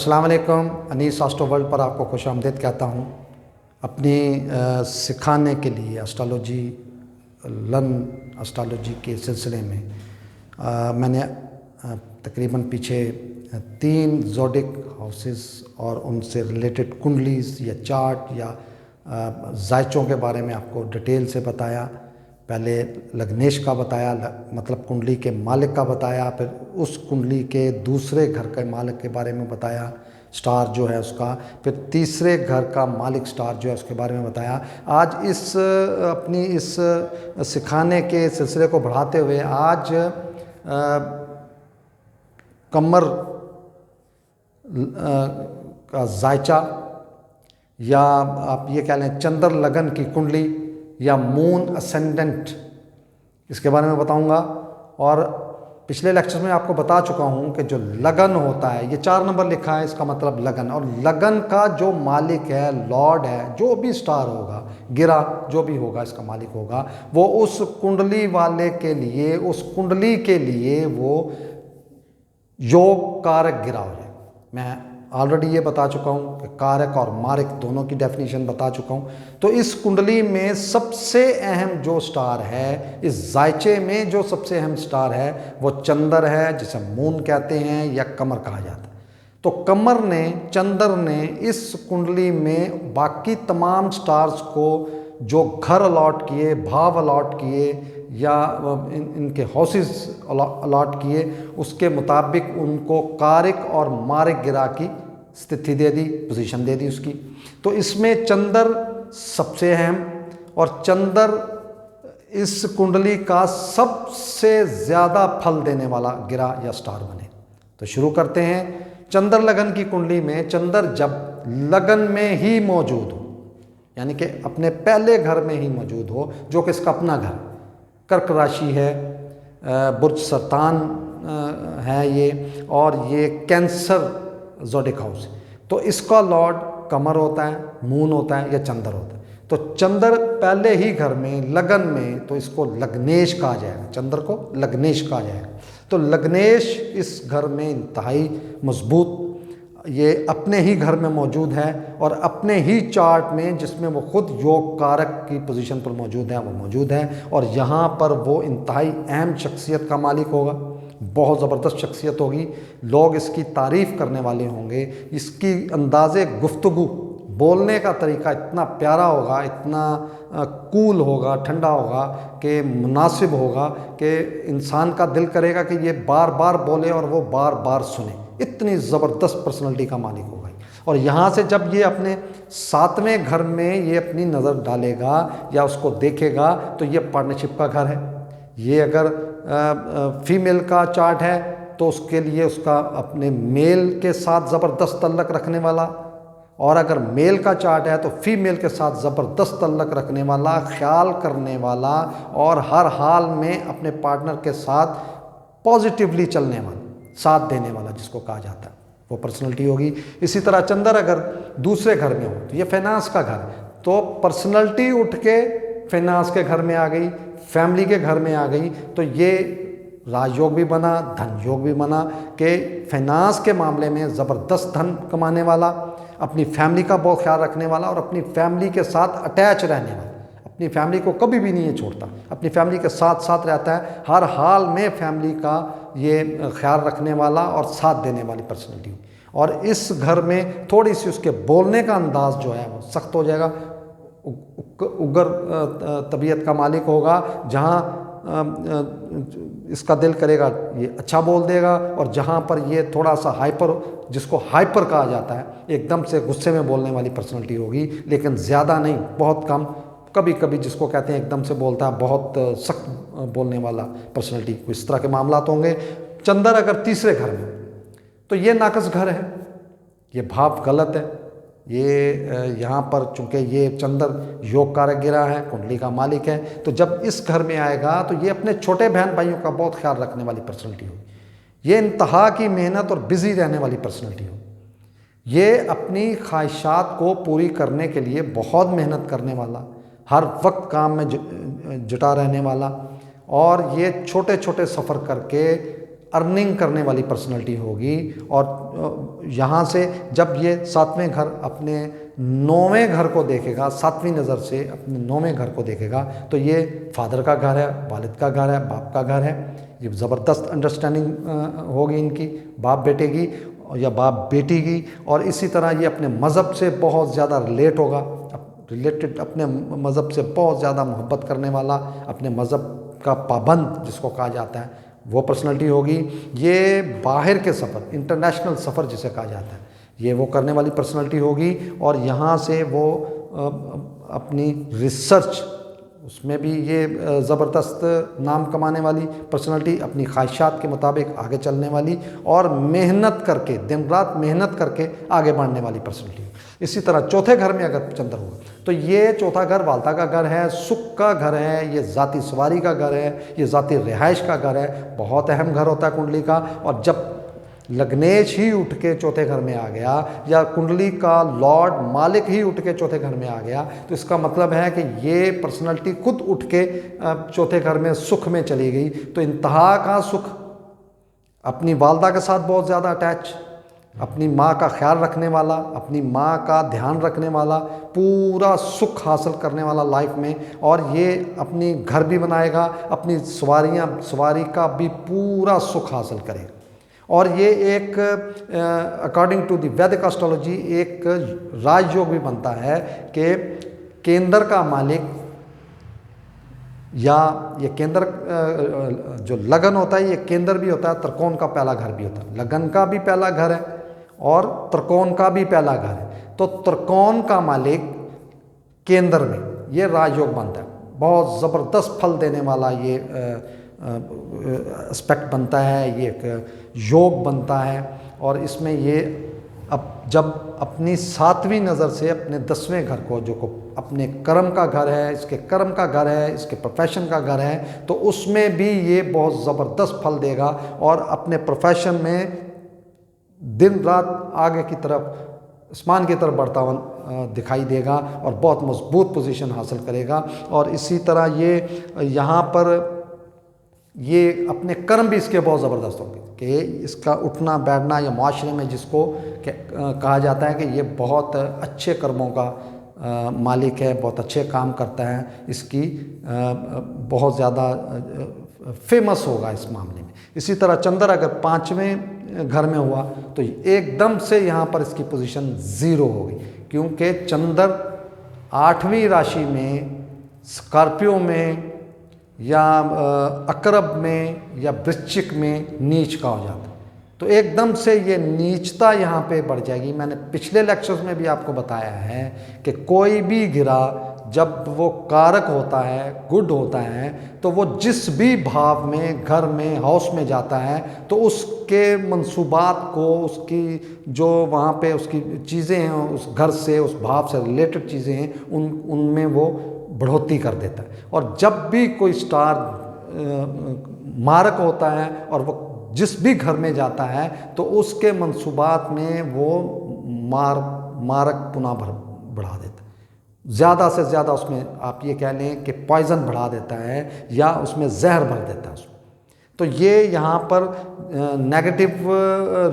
अस्सलाम वालेकुम। Anees astro world पर आपको खुशामदीद कहता हूँ। अपनी सिखाने के लिए एस्ट्रोलॉजी, लर्न एस्ट्रोलॉजी के सिलसिले में मैंने तकरीबन पीछे 3 ज़ोडिक हाउसेस और उनसे रिलेटेड कुंडलीज़ या चार्ट या जायचों के बारे में आपको डिटेल से बताया। पहले लग्नेश का बताया, मतलब कुंडली के मालिक का बताया, फिर उस कुंडली के दूसरे घर के मालिक के बारे में बताया, स्टार जो है उसका, फिर तीसरे घर का मालिक स्टार जो है उसके बारे में बताया। आज अपनी इस सिखाने के सिलसिले को बढ़ाते हुए आज कमर का जायचा या आप ये कह लें चंद्र लगन की कुंडली या मून असेंडेंट, इसके बारे में बताऊंगा। और पिछले लेक्चर में आपको बता चुका हूं कि जो लगन होता है, ये 4 नंबर लिखा है, इसका मतलब लगन, और लगन का जो मालिक है, लॉर्ड है, जो भी स्टार होगा, गिरा जो भी होगा इसका मालिक होगा, वो उस कुंडली वाले के लिए, उस कुंडली के लिए वो योग कारक गिरा हो जाए। मैं ऑलरेडी ये बता चुका हूँ कि कारक और मारिक दोनों की डेफिनेशन बता चुका हूँ। तो इस कुंडली में सबसे अहम जो स्टार है, इस जायचे में जो सबसे अहम स्टार है वो चंद्र है, जिसे मून कहते हैं या कमर कहा जाता है। तो कमर ने, चंद्र ने इस कुंडली में बाकी तमाम स्टार्स को जो घर अलॉट किए, भाव अलॉट किए या इनके हाउसेस अलॉट किए, उसके मुताबिक उनको कारक और मारिक गिरा की स्थिति दे दी, पोजीशन दे दी उसकी। तो इसमें चंद्र सबसे अहम, और चंद्र इस कुंडली का सबसे ज़्यादा फल देने वाला गिरा या स्टार बने। तो शुरू करते हैं। चंद्र लगन की कुंडली में चंद्र जब लगन में ही मौजूद हो, यानी कि अपने पहले घर में ही मौजूद हो, जो कि इसका अपना घर कर्क राशि है, बुर्ज सरतान है ये, और ये कैंसर ज़ोडिक हाउस, तो इसका लॉर्ड कमर होता है, मून होता है या चंद्र होता है। तो चंद्र पहले ही घर में लगन में, तो इसको लग्नेश कहा जाएगा, चंद्र को लग्नेश कहा जाएगा। तो लग्नेश इस घर में इंतहाई मजबूत, ये अपने ही घर में मौजूद है और अपने ही चार्ट में, जिसमें वो खुद योग कारक की पोजीशन पर मौजूद है, वो मौजूद है। और यहाँ पर वो इंतहाई अहम शख्सियत का मालिक होगा, बहुत ज़बरदस्त शख्सियत होगी, लोग इसकी तारीफ़ करने वाले होंगे, इसकी अंदाज़े गुफ्तगू, बोलने का तरीका इतना प्यारा होगा, इतना कूल होगा, ठंडा होगा कि मुनासिब होगा कि इंसान का दिल करेगा कि ये बार बार बोले और वो बार बार सुने। इतनी ज़बरदस्त पर्सनैलिटी का मालिक होगा। और यहाँ से जब ये अपने 7वें घर में ये अपनी नज़र डालेगा या उसको देखेगा, तो ये पार्टनरशिप का घर है। ये अगर फीमेल का चार्ट है तो उसके लिए उसका अपने मेल के साथ ज़बरदस्त तल्लक रखने वाला, और अगर मेल का चार्ट है तो फीमेल के साथ ज़बरदस्त तल्लक रखने वाला, ख्याल करने वाला, और हर हाल में अपने पार्टनर के साथ पॉजिटिवली चलने वाला, साथ देने वाला जिसको कहा जाता है, वो पर्सनैलिटी होगी। इसी तरह चंद्र अगर दूसरे घर में हो, तो ये फाइनेंस का घर, तो पर्सनैलिटी उठ के फाइनेंस के घर में आ गई, फैमिली के घर में आ गई, तो ये राजयोग भी बना, धन योग भी बना कि फाइनेंस के मामले में ज़बरदस्त धन कमाने वाला, अपनी फैमिली का बहुत ख्याल रखने वाला, और अपनी फैमिली के साथ अटैच रहने वाला, अपनी फैमिली को कभी भी नहीं छोड़ता, अपनी फैमिली के साथ साथ रहता है, हर हाल में फैमिली का ये ख्याल रखने वाला और साथ देने वाली पर्सनैलिटी। और इस घर में थोड़ी सी उसके बोलने का अंदाज़ जो है वो सख्त हो जाएगा, उग्र तबीयत का मालिक होगा, जहाँ इसका दिल करेगा ये अच्छा बोल देगा, और जहाँ पर ये थोड़ा सा हाइपर, जिसको हाइपर कहा जाता है, एकदम से गुस्से में बोलने वाली पर्सनैलिटी होगी, लेकिन ज़्यादा नहीं, बहुत कम, कभी कभी जिसको कहते हैं एकदम से बोलता है, बहुत सख्त बोलने वाला पर्सनैलिटी, इस तरह के मामला होंगे। चंद्र अगर तीसरे घर में, तो ये नाकस घर है, ये भाव गलत है, ये यहाँ पर चूँकि ये चंद्र योग कारक गिरा है, कुंडली का मालिक है, तो जब इस घर में आएगा तो ये अपने छोटे बहन भाइयों का बहुत ख्याल रखने वाली पर्सनैलिटी होगी। ये इंतहा की मेहनत और बिज़ी रहने वाली पर्सनैलिटी होगी। ये अपनी ख्वाहिशात को पूरी करने के लिए बहुत मेहनत करने वाला, हर वक्त काम में जुटा रहने वाला, और ये छोटे छोटे सफ़र करके अर्निंग करने वाली पर्सनैलिटी होगी। और यहाँ से जब ये 7वें घर अपने 9वें घर को देखेगा, 7वीं नज़र से अपने 9वें घर को देखेगा, तो ये फादर का घर है, वालिद का घर है, बाप का घर है। ये ज़बरदस्त अंडरस्टैंडिंग होगी इनकी, बाप बेटे की या बाप बेटी की। और इसी तरह ये अपने मज़हब से बहुत ज़्यादा रिलेट होगा, रिलेटेड, अपने मज़हब से बहुत ज़्यादा मोहब्बत करने वाला, अपने मज़हब का पाबंद जिसको कहा जाता है, वो पर्सनैलिटी होगी। ये बाहर के सफ़र, इंटरनेशनल सफ़र जिसे कहा जाता है, ये वो करने वाली पर्सनैलिटी होगी। और यहाँ से वो अपनी रिसर्च, उसमें भी ये ज़बरदस्त नाम कमाने वाली पर्सनैलिटी, अपनी ख्वाहिशात के मुताबिक आगे चलने वाली और मेहनत करके, दिन रात मेहनत करके आगे बढ़ने वाली पर्सनैलिटी। इसी तरह चौथे घर में अगर चंद्र होगा तो ये चौथा घर वालता का घर है, सुख का घर है, ये ज़ाती सवारी का घर है, ये ज़ाती रिहाइश का घर है। बहुत अहम घर होता है कुंडली का। और जब लग्नेश ही उठ के चौथे घर में आ गया या कुंडली का लॉर्ड मालिक ही उठ के चौथे घर में आ गया, तो इसका मतलब है कि ये पर्सनैलिटी खुद उठ के चौथे घर में सुख में चली गई। तो इंतहा का सुख, अपनी वालदा के साथ बहुत ज़्यादा अटैच, अपनी माँ का ख्याल रखने वाला, अपनी माँ का ध्यान रखने वाला, पूरा सुख हासिल करने वाला लाइफ में। और ये अपनी घर भी बनाएगा, अपनी सवारी का भी पूरा सुख हासिल करेगा। और ये एक अकॉर्डिंग टू द वैदिक एस्ट्रोलॉजी एक राजयोग भी बनता है कि केंद्र का मालिक, या ये केंद्र जो लगन होता है, ये केंद्र भी होता है, त्रिकोण का पहला घर भी होता है। लगन का भी पहला घर है और त्रिकोण का भी पहला घर है। तो त्रिकोण का मालिक केंद्र में, ये राजयोग बनता है। बहुत ज़बरदस्त फल देने वाला ये एस्पेक्ट बनता है, ये एक योग बनता है। और इसमें ये अब जब अपनी 7वीं नज़र से अपने 10वें घर को, जो को अपने कर्म का घर है, इसके कर्म का घर है, इसके प्रोफेशन का घर है, तो उसमें भी ये बहुत ज़बरदस्त फल देगा। और अपने प्रोफेशन में दिन रात आगे की तरफ, आसमान की तरफ बढ़ता हुआ दिखाई देगा और बहुत मजबूत पोजीशन हासिल करेगा। और इसी तरह ये यहाँ पर ये अपने कर्म भी इसके बहुत ज़बरदस्त होंगे कि इसका उठना बैठना या माशरे में जिसको कहा जाता है कि ये बहुत अच्छे कर्मों का मालिक है, बहुत अच्छे काम करता है, इसकी बहुत ज़्यादा फेमस होगा इस मामले में। इसी तरह चंद्र अगर 5वें घर में हुआ तो एकदम से यहाँ पर इसकी पोजीशन 0 होगी, क्योंकि चंद्र 8वीं राशि में, स्कॉर्पियो में या अकरब में या वृश्चिक में नीच का हो जाता है। तो एकदम से ये नीचता यहाँ पे बढ़ जाएगी। मैंने पिछले लेक्चर्स में भी आपको बताया है कि कोई भी गिरह जब वो कारक होता है, गुड होता है, तो वो जिस भी भाव में, घर में, हाउस में जाता है, तो उसके मंसूबात को, उसकी जो वहाँ पे उसकी चीज़ें हैं, उस घर से, उस भाव से रिलेटेड चीज़ें हैं, उनमें वो बढ़ोतरी कर देता है। और जब भी कोई स्टार मारक होता है और वो जिस भी घर में जाता है, तो उसके मंसूबात में वो मारक पुनः बढ़ा देता है। ज़्यादा से ज़्यादा उसमें आप ये कह लें कि पॉइज़न बढ़ा देता है या उसमें जहर भर देता है उसमें। तो ये यहाँ पर नेगेटिव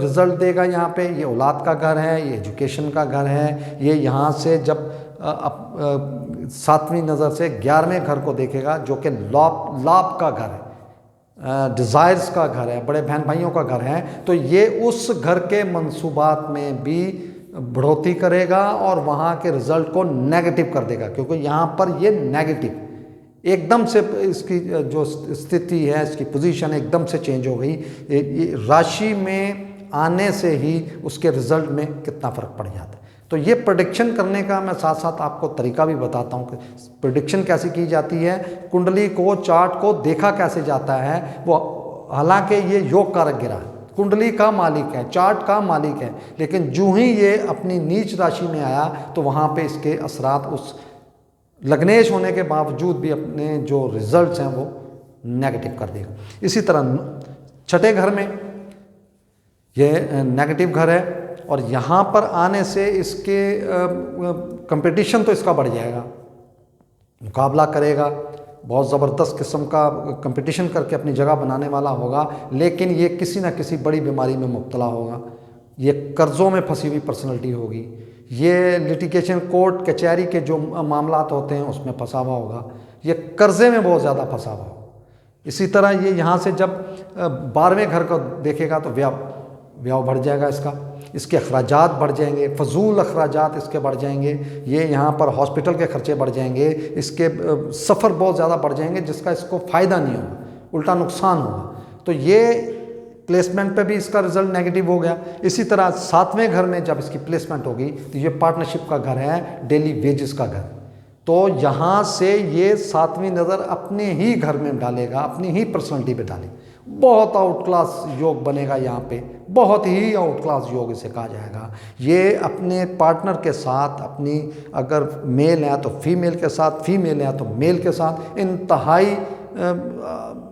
रिज़ल्ट देगा। यहाँ पे ये औलाद का घर है, ये एजुकेशन का घर है। ये यहाँ से जब 7वीं नज़र से 11वें घर को देखेगा, जो कि लाभ का घर है, डिज़ायर्स का घर है, बड़े बहन भाइयों का घर है, तो ये उस घर के मंसूबात में भी बढ़ोतरी करेगा और वहाँ के रिज़ल्ट को नेगेटिव कर देगा। क्योंकि यहाँ पर ये नेगेटिव एकदम से इसकी जो स्थिति है, इसकी पोजीशन एकदम से चेंज हो गई। राशि में आने से ही उसके रिज़ल्ट में कितना फ़र्क पड़ जाता है। तो ये प्रेडिक्शन करने का मैं साथ साथ आपको तरीका भी बताता हूँ कि प्रेडिक्शन कैसे की जाती है, कुंडली को, चार्ट को देखा कैसे जाता है। वो हालांकि ये योग कारक गिरा है, कुंडली का मालिक है, चार्ट का मालिक है, लेकिन जो ही ये अपनी नीच राशि में आया तो वहाँ पे इसके असरात उस लग्नेश होने के बावजूद भी अपने जो रिजल्ट्स हैं वो नेगेटिव कर देगा। इसी तरह 6ठे घर में ये नेगेटिव घर है और यहाँ पर आने से इसके कंपटीशन तो इसका बढ़ जाएगा, मुकाबला करेगा, बहुत ज़बरदस्त किस्म का कंपटीशन करके अपनी जगह बनाने वाला होगा, लेकिन ये किसी न किसी बड़ी बीमारी में मुब्तला होगा, ये कर्ज़ों में फंसी हुई पर्सनैलिटी होगी, ये लिटिगेशन कोर्ट कचहरी के जो मामलात होते हैं उसमें फंसा हुआ होगा, ये कर्ज़े में बहुत ज़्यादा फंसा हुआ होगा। इसी तरह ये यहाँ से जब 12वें घर को देखेगा तो व्यय बढ़ जाएगा, इसके अखराजात बढ़ जाएंगे, फजूल अखराजात इसके बढ़ जाएंगे, ये यहाँ पर हॉस्पिटल के खर्चे बढ़ जाएंगे, इसके सफ़र बहुत ज़्यादा बढ़ जाएंगे जिसका इसको फ़ायदा नहीं होगा, उल्टा नुकसान होगा। तो ये प्लेसमेंट पे भी इसका रिजल्ट नेगेटिव हो गया। इसी तरह 7वें घर में जब इसकी प्लेसमेंट होगी तो ये पार्टनरशिप का घर है, डेली वेजेस का घर, तो यहाँ से ये 7वीं नज़र अपने ही घर में डालेगा, अपनी ही पर्सनैलिटी पे डालेगा। बहुत आउट क्लास योग बनेगा यहाँ पे, बहुत ही आउट क्लास योग इसे कहा जाएगा। ये अपने पार्टनर के साथ, अपनी अगर मेल है तो फीमेल के साथ, फीमेल है तो मेल के साथ इंतहाई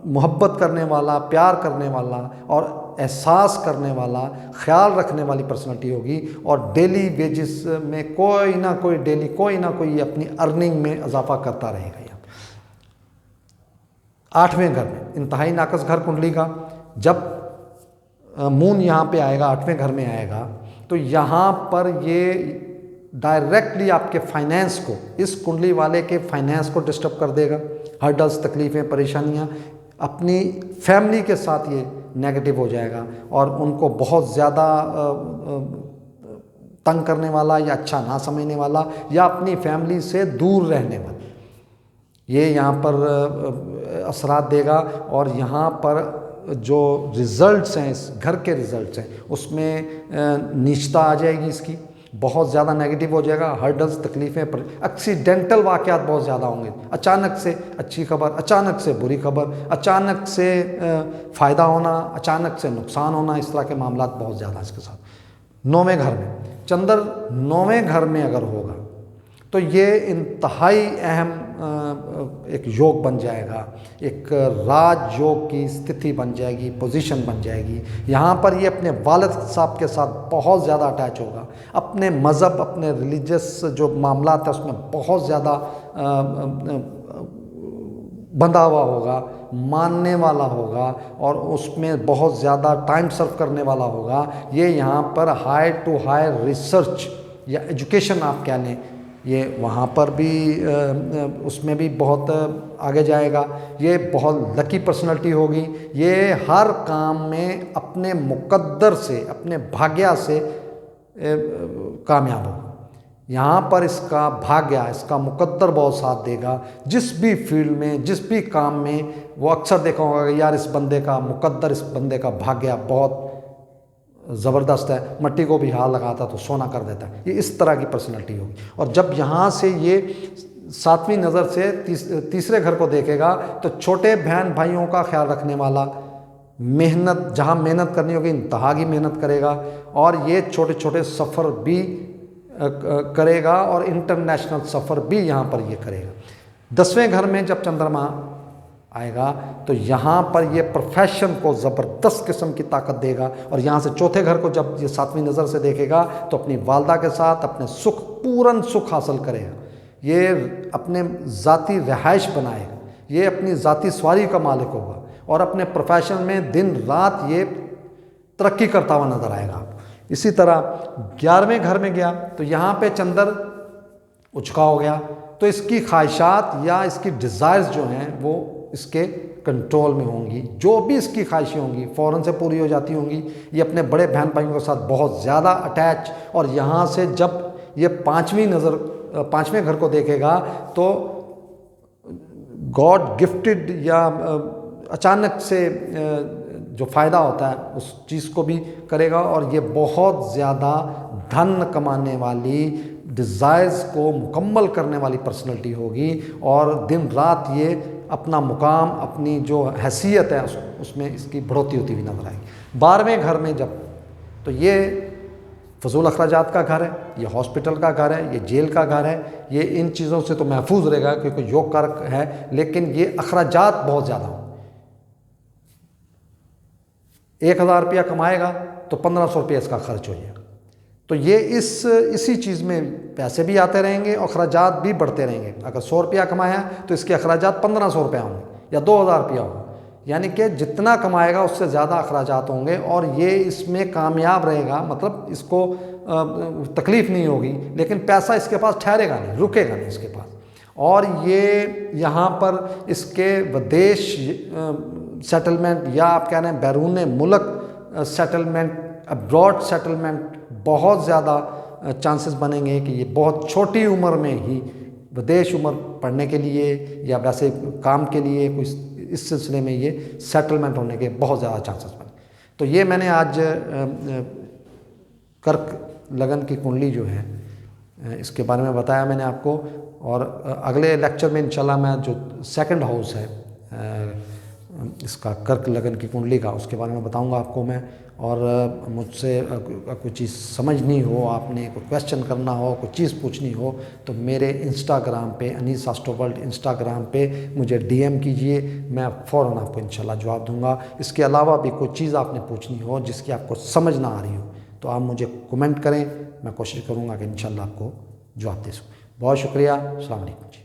मोहब्बत करने वाला, प्यार करने वाला और एहसास करने वाला, ख्याल रखने वाली पर्सनैलिटी होगी। और डेली वेजेस में कोई ना कोई डेली कोई ना कोई अपनी अर्निंग में इजाफा करता रहेगा। यहाँ 8वें घर में इंतहाई नाकस घर कुंडली का, जब मून यहाँ पे आएगा, 8वें घर में आएगा, तो यहाँ पर ये डायरेक्टली आपके फाइनेंस को, इस कुंडली वाले के फाइनेंस को डिस्टर्ब कर देगा। हर्डल्स, तकलीफ़ें, परेशानियाँ, अपनी फैमिली के साथ ये नेगेटिव हो जाएगा और उनको बहुत ज़्यादा तंग करने वाला या अच्छा ना समझने वाला या अपनी फैमिली से दूर रहने वाला, ये यहाँ पर असरात देगा। और यहाँ पर जो रिज़ल्ट्स हैं, इस घर के रिज़ल्ट्स हैं, उसमें नीचता आ जाएगी, इसकी बहुत ज़्यादा नेगेटिव हो जाएगा। हर्डल्स, तकलीफ़ें, एक्सीडेंटल वाक़यात बहुत ज़्यादा होंगे, अचानक से अच्छी खबर, अचानक से बुरी खबर, अचानक से फ़ायदा होना, अचानक से नुकसान होना, इस तरह के मामलात बहुत ज़्यादा इसके साथ। 9वें घर में चंद्र 9वें घर में अगर होगा तो ये इंतहाई अहम एक योग बन जाएगा, एक राज योग की स्थिति बन जाएगी, पोजीशन बन जाएगी। यहाँ पर ये अपने वालिद साहब के साथ बहुत ज़्यादा अटैच होगा, अपने मज़हब, अपने रिलीजियस जो मामलात है उसमें बहुत ज़्यादा बंधा हुआ होगा, मानने वाला होगा और उसमें बहुत ज़्यादा टाइम सर्व करने वाला होगा। ये यहाँ पर हाई टू हाई रिसर्च या एजुकेशन आप कह लें, ये वहाँ पर भी उसमें भी बहुत आगे जाएगा। ये बहुत लकी पर्सनैलिटी होगी, ये हर काम में अपने मुकद्दर से, अपने भाग्य से कामयाब होगा। यहाँ पर इसका भाग्य, इसका मुकद्दर बहुत साथ देगा। जिस भी फील्ड में, जिस भी काम में, वो अक्सर देखा होगा कि यार इस बंदे का मुकद्दर, इस बंदे का भाग्य बहुत ज़बरदस्त है, मट्टी को भी हाथ लगाता तो सोना कर देता है। ये इस तरह की पर्सनैलिटी होगी। और जब यहाँ से ये 7वीं नज़र से तीसरे घर को देखेगा तो छोटे बहन भाइयों का ख्याल रखने वाला, मेहनत, जहाँ मेहनत करनी होगी इंतहा की मेहनत करेगा और ये छोटे छोटे सफ़र भी करेगा और इंटरनेशनल सफ़र भी यहाँ पर ये करेगा। 10वें घर में जब चंद्रमा आएगा तो यहाँ पर ये प्रोफेशन को ज़बरदस्त किस्म की ताकत देगा। और यहाँ से चौथे घर को जब ये 7वीं नज़र से देखेगा तो अपनी वालदा के साथ अपने सुख, पूर्ण सुख हासिल करेगा। ये अपने ज़ाती रहाइश बनाएगा, ये अपनी ज़ाती सवारी का मालिक होगा और अपने प्रोफेशन में दिन रात ये तरक्की करता हुआ नज़र आएगा आपको। इसी तरह 11वें घर में गया तो यहाँ पे चंद्र उचका हो गया, तो इसकी ख्वाहिशात या इसकी डिज़ायर्स जो हैं वो इसके कंट्रोल में होंगी। जो भी इसकी ख्वाहिशें होंगी फ़ौरन से पूरी हो जाती होंगी। ये अपने बड़े बहन भाइयों के साथ बहुत ज़्यादा अटैच, और यहाँ से जब ये 5वें घर को देखेगा तो गॉड गिफ्टेड या अचानक से जो फ़ायदा होता है उस चीज़ को भी करेगा। और ये बहुत ज़्यादा धन कमाने वाली, डिज़ायर्स को मुकम्मल करने वाली पर्सनैलिटी होगी और दिन रात ये अपना मुकाम, अपनी जो हैसियत है उसमें इसकी बढ़ोतरी होती हुई नजर आएगी। 12वें घर में जब, तो ये फजूल अखराजात का घर है, ये हॉस्पिटल का घर है, ये जेल का घर है, ये इन चीज़ों से तो महफूज रहेगा क्योंकि योग कारक है, लेकिन ये अखराजात बहुत ज़्यादा हों। 1000 रुपया कमाएगा तो 1500 रुपये इसका खर्च हो जाएगा। तो ये इसी चीज़ में पैसे भी आते रहेंगे और अखराजात भी बढ़ते रहेंगे। अगर 100 रुपया कमाया तो इसके अखराजात 1500 रुपया होंगे या 2000 रुपया होगा, यानी कि जितना कमाएगा उससे ज़्यादा अखराजात होंगे और ये इसमें कामयाब रहेगा, मतलब इसको तकलीफ़ नहीं होगी, लेकिन पैसा इसके पास ठहरेगा नहीं, रुकेगा नहीं इसके पास। और ये यहाँ पर इसके विदेश सेटलमेंट या आप कह रहे हैं बैरून मुल्क सेटलमेंट, अब्रॉड सेटलमेंट, बहुत ज़्यादा चांसेस बनेंगे कि ये बहुत छोटी उम्र में ही विदेश उम्र पढ़ने के लिए या वैसे काम के लिए कोई इस सिलसिले में ये सेटलमेंट होने के बहुत ज़्यादा चांसेस बने। तो ये मैंने आज कर्क लगन की कुंडली जो है इसके बारे में बताया मैंने आपको। और अगले लेक्चर में इंशाल्लाह मैं जो सेकंड हाउस है इसका कर्क लगन की कुंडली का, उसके बारे में बताऊंगा आपको मैं। और मुझसे कोई चीज़ समझनी हो, आपने कोई क्वेश्चन करना हो, कोई चीज़ पूछनी हो, तो मेरे इंस्टाग्राम पे अनीस एस्ट्रो वर्ल्ड इंस्टाग्राम पे मुझे डीएम कीजिए, मैं फ़ौरन आपको इंशाल्लाह जवाब दूंगा। इसके अलावा भी कोई चीज़ आपने पूछनी हो जिसकी आपको समझ ना आ रही हो तो आप मुझे कमेंट करें, मैं कोशिश करूँगा कि इंशाल्लाह आपको जवाब दे सकूँ। बहुत शुक्रिया, अस्सलाम वालेकुम।